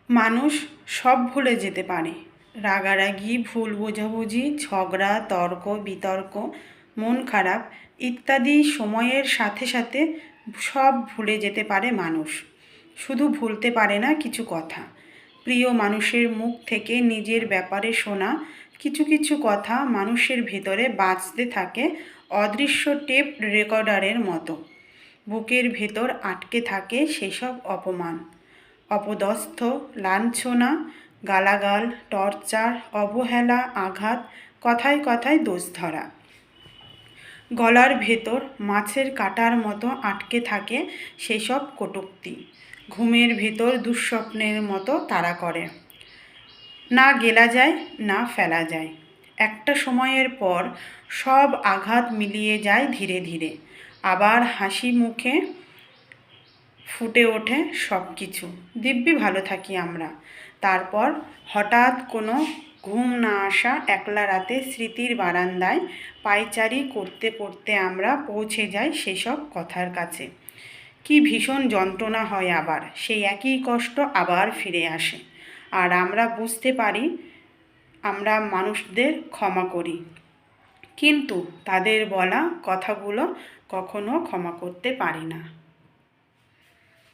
মানুষ সব ভুলে যেতে পারে। রাগারাগি, ভুল বোঝাবুঝি, ঝগড়া, তর্ক বিতর্ক, মন খারাপ ইত্যাদি সময়ের সাথে সাথে সব ভুলে যেতে পারে মানুষ। শুধু ভুলতে পারে না কিছু কথা। প্রিয় মানুষের মুখ থেকে নিজের ব্যাপারে শোনা কিছু কিছু কথা মানুষের ভেতরে বাজতে থাকে অদৃশ্য টেপ রেকর্ডারের মতো। বুকের ভেতর আটকে থাকে সেসব অপমান, অপদস্থ, লাঞ্ছনা, গালাগাল, টর্চার, অবহেলা, আঘাত, কথায় কথায় দোষ ধরা। গলার ভেতর মাছের কাঁটার মতো আটকে থাকে সেসব কটূক্তি। ঘুমের ভেতর দুঃস্বপ্নের মতো তাড়া করে। না গেলা যায়, না ফেলা যায়। একটা সময়ের পর সব আঘাত মিলিয়ে যায় ধীরে ধীরে। আবার হাসি মুখে ফুটে ওঠে সব কিছু। দিব্যি ভালো থাকি আমরা। তারপর হঠাৎ কোনো ঘুম না আসা একলা রাতে স্মৃতির বারান্দায় পায়চারি করতে করতে আমরা পৌঁছে যাই সেসব কথার কাছে। কি ভীষণ যন্ত্রণা হয়, আবার সেই একই কষ্ট আবার ফিরে আসে। আর আমরা বুঝতে পারি, আমরা মানুষদের ক্ষমা করি, কিন্তু তাদের বলা কথাগুলো কখনো ক্ষমা করতে পারি না।